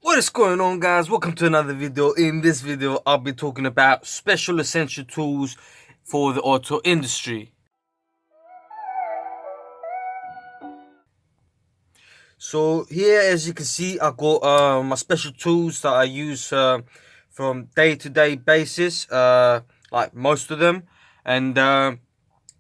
What is going on, guys? Welcome to another video. In this video I'll be talking about special essential tools for the auto industry. So here, as you can see, I got my special tools that I use from day-to-day basis, like most of them. And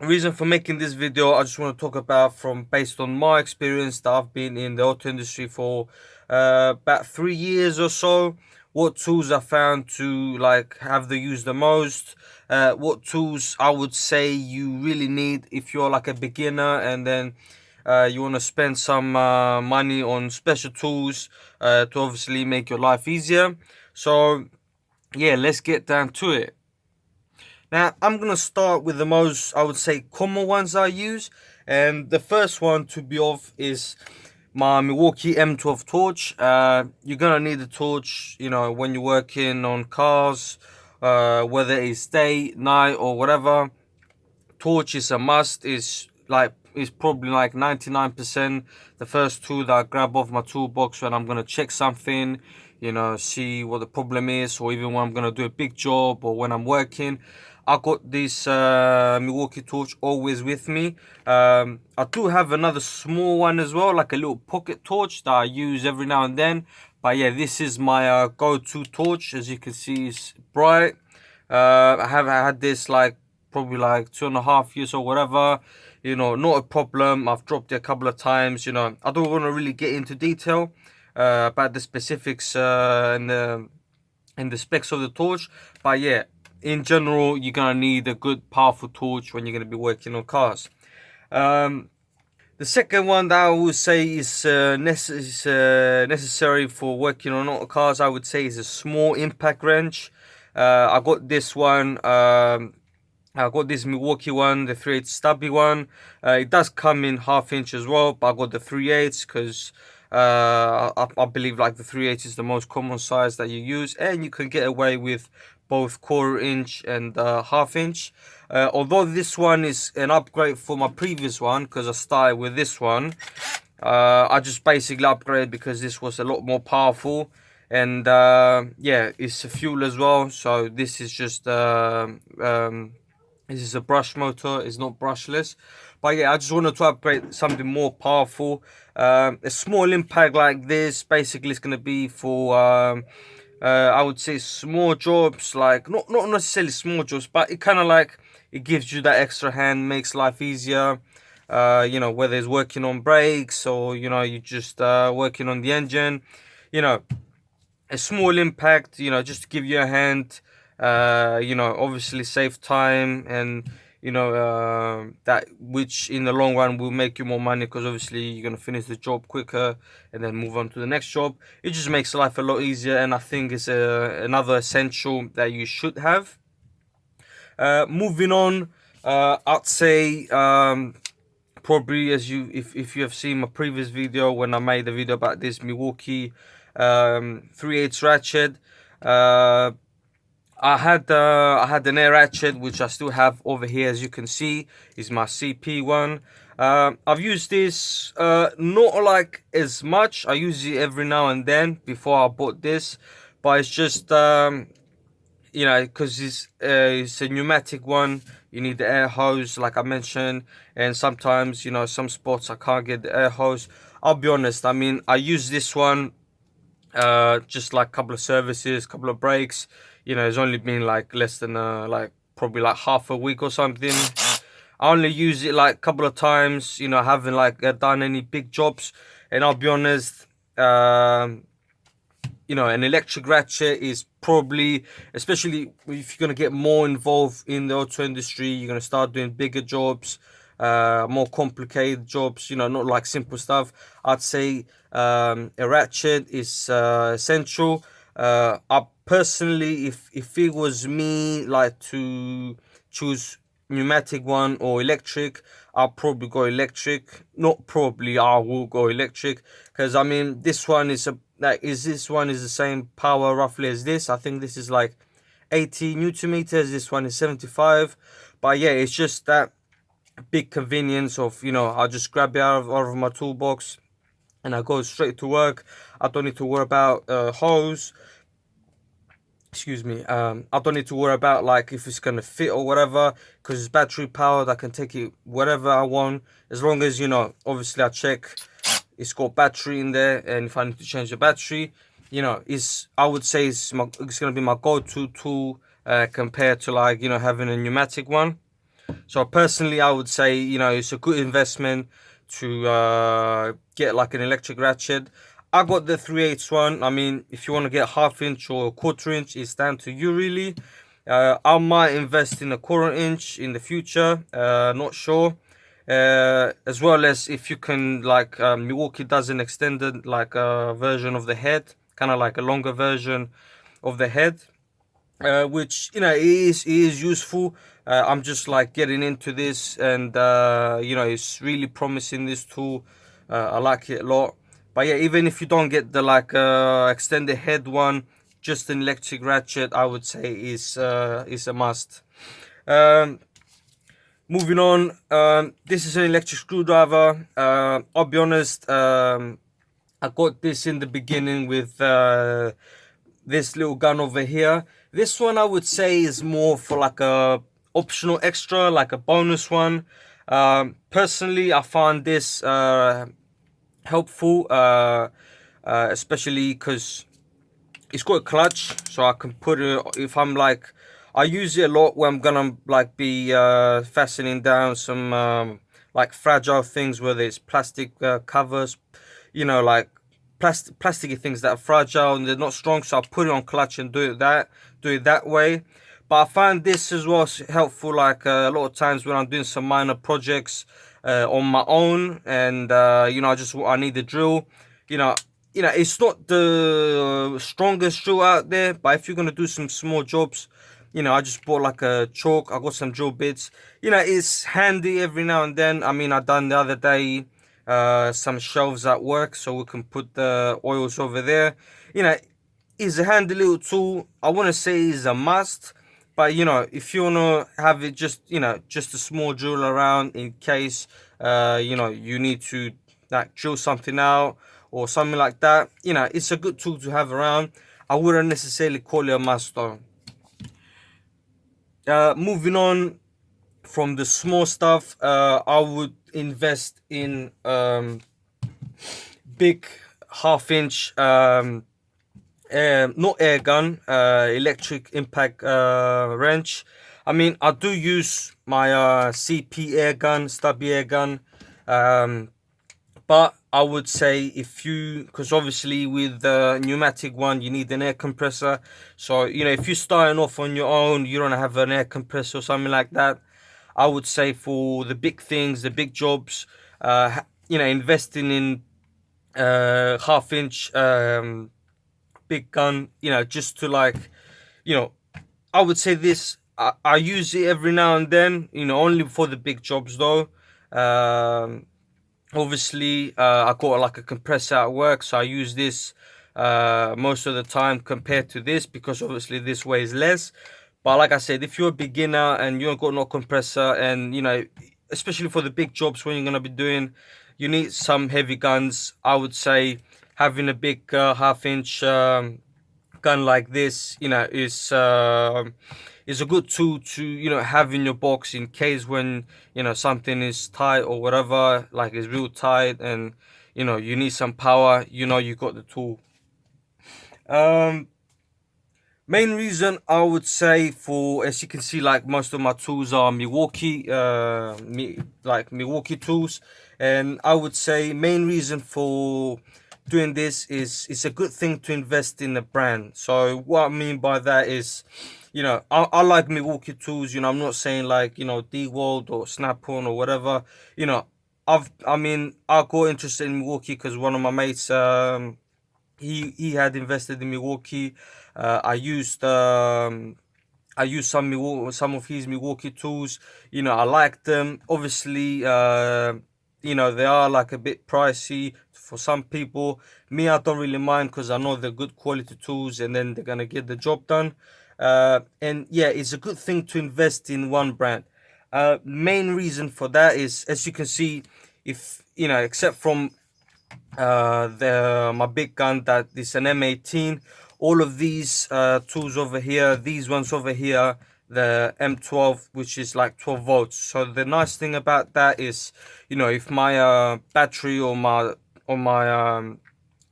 reason for making this video, I just want to talk about from based on my experience that I've been in the auto industry for about 3 years or so. What tools I found to like have the use the most. What tools I would say you really need if you're like a beginner, and then you want to spend some money on special tools to obviously make your life easier. So yeah, let's get down to it. Now, I'm going to start with the most, I would say, common ones I use. And the first one to be off is my Milwaukee M12 torch. You're going to need a torch, when you're working on cars, whether it's day, night, or whatever. Torch is a must. It's probably like 99% the first tool that I grab off my toolbox when I'm going to check something, see what the problem is, or even when I'm going to do a big job or when I'm working. I got this Milwaukee torch always with me. I do have another small one as well, like a little pocket torch that I use every now and then. But yeah, this is my go-to torch. As you can see, it's bright. I have had this like probably like 2.5 years or whatever. Not a problem. I've dropped it a couple of times. I don't want to really get into detail about the specifics and the specs of the torch, but yeah, in general, you're gonna need a good, powerful torch when you're gonna be working on cars. The second one that I would say is necessary for working on auto cars, I would say, is a small impact wrench. I got this one. I got this Milwaukee one, the 3/8 stubby one. It does come in 1/2 inch as well, but I got the 3/8 because I believe like the 3/8 is the most common size that you use, and you can get away with both 1/4 inch and 1/2 inch. Although this one is an upgrade for my previous one because I started with this one. I just basically upgraded because this was a lot more powerful, and yeah, it's a fuel as well. So this is just this is a brush motor. It's not brushless, but yeah, I just wanted to upgrade something more powerful. A small impact like this basically is going to be for I would say small jobs, like not necessarily small jobs, but it kind of like it gives you that extra hand, makes life easier. Whether it's working on brakes or you just working on the engine, you know, a small impact, just to give you a hand, obviously save time, and that which in the long run will make you more money because obviously you're going to finish the job quicker and then move on to the next job. It just makes life a lot easier, and I think it's another essential that you should have. Moving on, I'd say probably, as you if you have seen my previous video when I made a video about this Milwaukee 3/8 ratchet. uh I had an air ratchet which I still have over here, as you can see is my CP one. I've used this not like as much. I use it every now and then before I bought this, but it's just because it's a pneumatic one. You need the air hose, like I mentioned, and sometimes some spots I can't get the air hose. I'll be honest, I mean, I use this one just like a couple of services, couple of breaks. It's only been like less than like probably like half a week or something. I only use it like a couple of times, I haven't like done any big jobs. And I'll be honest, an electric ratchet is probably, especially if you're going to get more involved in the auto industry, you're going to start doing bigger jobs, more complicated jobs, not like simple stuff. I'd say a ratchet is essential. I personally, if it was me, like to choose pneumatic one or electric, I'll probably go electric. Not probably, I will go electric, because I mean this one is this one is the same power roughly as this. I think this is like 80 Newton meters, this one is 75. But yeah, it's just that big convenience of I'll just grab it out of my toolbox and I go straight to work. I don't need to worry about hose. Excuse me. I don't need to worry about like if it's gonna fit or whatever, because it's battery powered. I can take it wherever I want, as long as, you know, obviously I check it's got battery in there, and if I need to change the battery, you know, I would say it's gonna be my go-to tool compared to, like, you know, having a pneumatic one. So personally, I would say, you know, it's a good investment to get like an electric ratchet. I got the 3/8 one. I mean, if you want to get 1/2 inch or 1/4 inch, it's down to you really. I might invest in a 1/4 inch in the future. Not sure. As well as if you can, like, Milwaukee does an extended like version of the head, kind of like a longer version of the head, which, you know, is useful. I'm just like getting into this, and you know, it's really promising, this tool. I like it a lot. But yeah, even if you don't get the like extended head one, just an electric ratchet, I would say is a must. Um, Moving on, this is an electric screwdriver. I'll be honest, I got this in the beginning with this little gun over here. This one I would say is more for like a optional extra, like a bonus one. Personally, I found this helpful, especially because it's got a clutch, so I can put it, if I'm like, I use it a lot when I'm gonna like be fastening down some like fragile things, whether it's plastic covers, you know, like plasticky things that are fragile and they're not strong. So I put it on clutch and do it that way. But I find this as well helpful, like a lot of times when I'm doing some minor projects on my own, and you know, I need a drill, you know. You know, it's not the strongest drill out there, but if you're gonna do some small jobs, you know, I just bought like a chalk. I got some drill bits. You know, it's handy every now and then. I mean, I done the other day some shelves at work, so we can put the oils over there. You know, it's a handy little tool. I want to say it's a must, but you know, if you wanna have it, just, you know, just a small drill around in case you know, you need to like drill something out or something like that, you know, it's a good tool to have around. I wouldn't necessarily call it a must though. Moving on from the small stuff, I would invest in big 1/2 inch not air gun, electric impact wrench. I mean, I do use my CP air gun, stubby air gun, but I would say if you, because obviously with the pneumatic one you need an air compressor, so you know, if you're starting off on your own, you don't have an air compressor or something like that, I would say for the big things, the big jobs, you know, investing in 1/2 inch big gun, you know, just to like, you know, I would say this, I use it every now and then, you know, only for the big jobs though. Obviously I got like a compressor at work, so I use this most of the time compared to this, because obviously this weighs less. But like I said, if you're a beginner and you don't got no compressor, and you know, especially for the big jobs when you're gonna be doing, you need some heavy guns, I would say having a big 1/2 inch gun like this, you know, is a good tool to, you know, have in your box in case when, you know, something is tight or whatever, like it's real tight, and you know, you need some power, you know, you got the tool. Main reason I would say for, as you can see, like most of my tools are Milwaukee, like Milwaukee tools, and I would say main reason for doing this is it's a good thing to invest in a brand. So what I mean by that is, you know, I like Milwaukee tools. You know, I'm not saying like, you know, DeWalt or Snap-on or whatever. You know, I got interested in Milwaukee because one of my mates, he had invested in Milwaukee. I used some of his Milwaukee tools. You know, I like them. Obviously, you know, they are like a bit pricey for some people. Me, I don't really mind because I know they're good quality tools, and then they're gonna get the job done. And yeah, it's a good thing to invest in one brand. Main reason for that is, as you can see, if you know, except from my big gun, that is an M18. All of these tools over here, these ones over here, the M12, which is like 12 volts. So the nice thing about that is, if my battery or my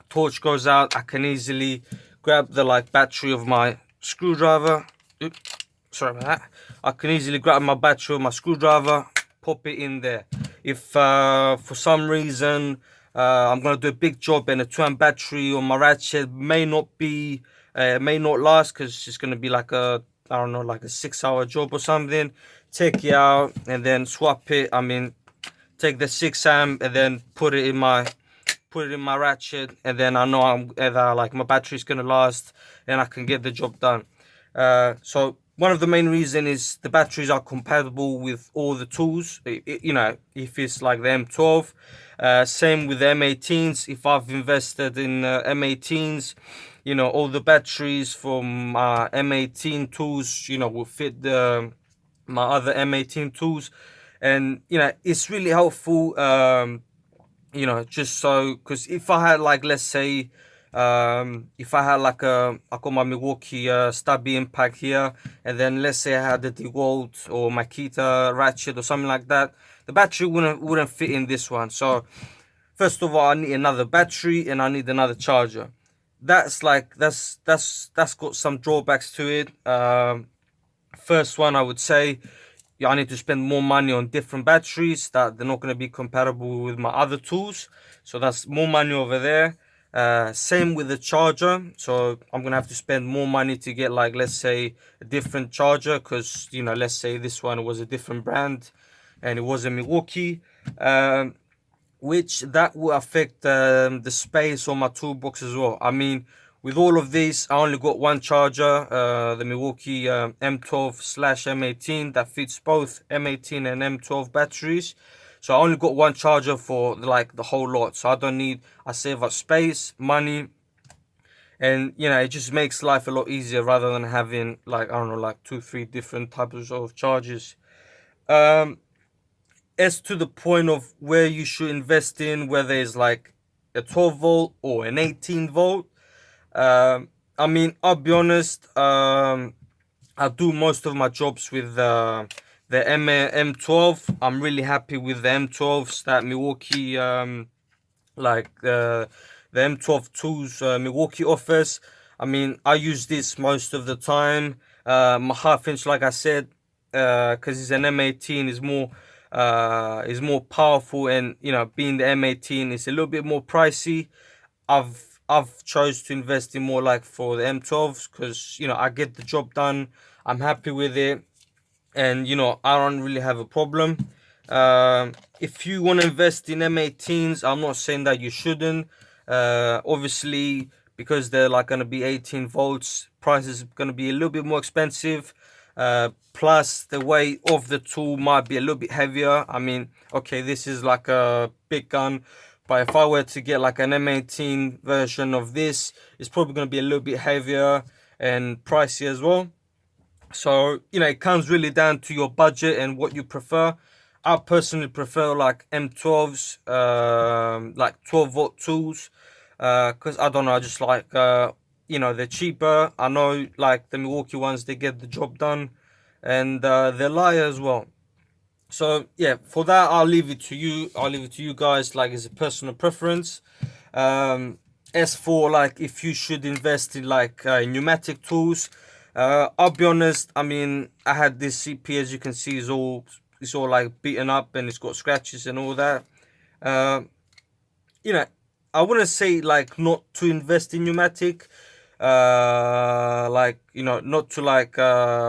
torch goes out, I can easily grab the like battery of my screwdriver. Oops, sorry about that. I can easily grab my battery of my screwdriver, pop it in there. If for some reason I'm gonna do a big job and a 2 amp battery on my ratchet may not last, because it's gonna be like a, I don't know, like a 6-hour job or something. Take it out and then swap it. I mean, take the 6 amp and then put it in my ratchet, and then I know I'm either like my battery's gonna last and I can get the job done. So one of the main reasons is the batteries are compatible with all the tools. If it's like the M12, same with the M18s. If I've invested in M18s, all the batteries from M18 tools, will fit my other M18 tools, and it's really helpful. Just so, because if I had like, let's say, if I had like I got my Milwaukee Stubby Impact here, and then let's say I had the DeWalt or Makita ratchet or something like that, the battery wouldn't fit in this one. So first of all, I need another battery and I need another charger. That's got some drawbacks to it. First one, I would say, I need to spend more money on different batteries that they're not going to be compatible with my other tools. So that's more money over there. Same with the charger. So I'm going to have to spend more money to get, like, let's say, a different charger. Because, let's say this one was a different brand and it was a Milwaukee. Which that will affect the space on my toolbox as well. I mean, with all of these, I only got one charger, the Milwaukee M12/M18, that fits both M18 and M12 batteries. So I only got one charger for like the whole lot. So I save up space, money, and it just makes life a lot easier rather than having, like, I don't know, like 2-3 different types of chargers. As to the point of where you should invest in, whether it's like a 12 volt or an 18 volt, I mean, I'll be honest, I do most of my jobs with the M12. I'm really happy with the M12s that Milwaukee, like the M12 tools Milwaukee offers. I mean, I use this most of the time. My half inch, like I said, because it's an M18, is more powerful, and being the M18 is a little bit more pricey. I've chose to invest in more like for the M12s, because I get the job done. I'm happy with it, and I don't really have a problem. If you want to invest in M18s, I'm not saying that you shouldn't. Obviously, because they're like going to be 18 volts, price is going to be a little bit more expensive. Plus the weight of the tool might be a little bit heavier. I mean, okay, this is like a big gun, but if I were to get like an M18 version of this, it's probably going to be a little bit heavier and pricey as well. So it comes really down to your budget and what you prefer. I personally prefer like M12s, like 12 volt tools, because I don't know, I just like they're cheaper. I know, like, the Milwaukee ones, they get the job done, and they're lighter as well. So yeah, for that, I'll leave it to you. I'll leave it to you guys. Like, it's a personal preference. As for like if you should invest in like pneumatic tools, I'll be honest. I mean, I had this CP, as you can see, is all like beaten up and it's got scratches and all that. Uh, you know, I wouldn't say like not to invest in pneumatic. Like, not to like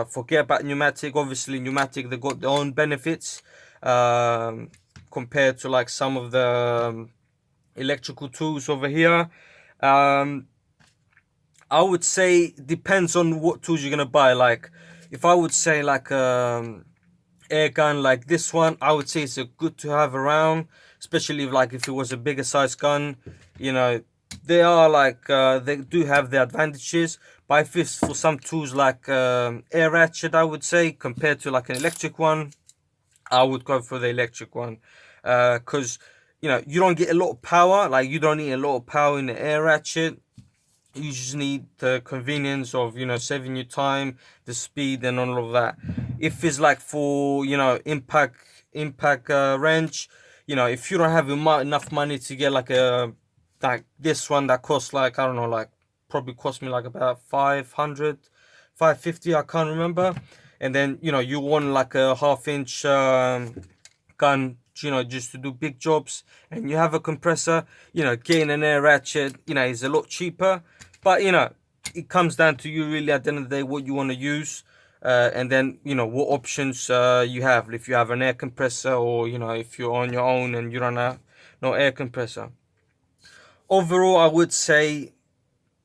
forget about pneumatic. Obviously, pneumatic, they got their own benefits. Compared to like some of the electrical tools over here. Um, I would say depends on what tools you're gonna buy. Like, if I would say like air gun like this one, I would say it's a good to have around, especially if it was a bigger size gun. You know, they are like they do have their advantages. But if it's for some tools like air ratchet, I would say, compared to like an electric one, I would go for the electric one, because you don't get a lot of power. Like, you don't need a lot of power in the air ratchet. You just need the convenience of, saving your time, the speed, and all of that. If it's like for, impact range, if you don't have enough money to get like this one that costs like, I don't know, like probably cost me like about 500, 550, I can't remember. And then, you want like a half-inch gun, just to do big jobs, and you have a compressor, getting an air ratchet, is a lot cheaper. But, it comes down to you really at the end of the day what you want to use. And then, what options you have. If you have an air compressor, or, if you're on your own and you don't have no air compressor. Overall, I would say,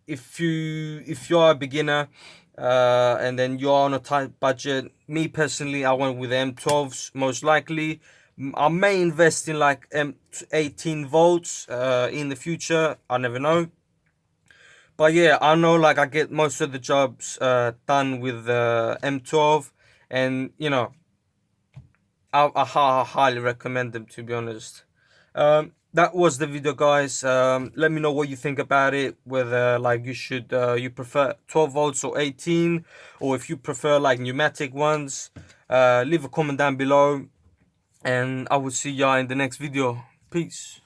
if you are a beginner, and then you're on a tight budget, me personally, I went with M12s most likely. I may invest in like 18 volts in the future. I never know. But yeah, I know like I get most of the jobs done with M12, and I highly recommend them, to be honest. That was the video, guys. Let me know what you think about it, whether like you prefer 12 volts or 18, or if you prefer like pneumatic ones. Leave a comment down below, and I will see y'all in the next video. Peace.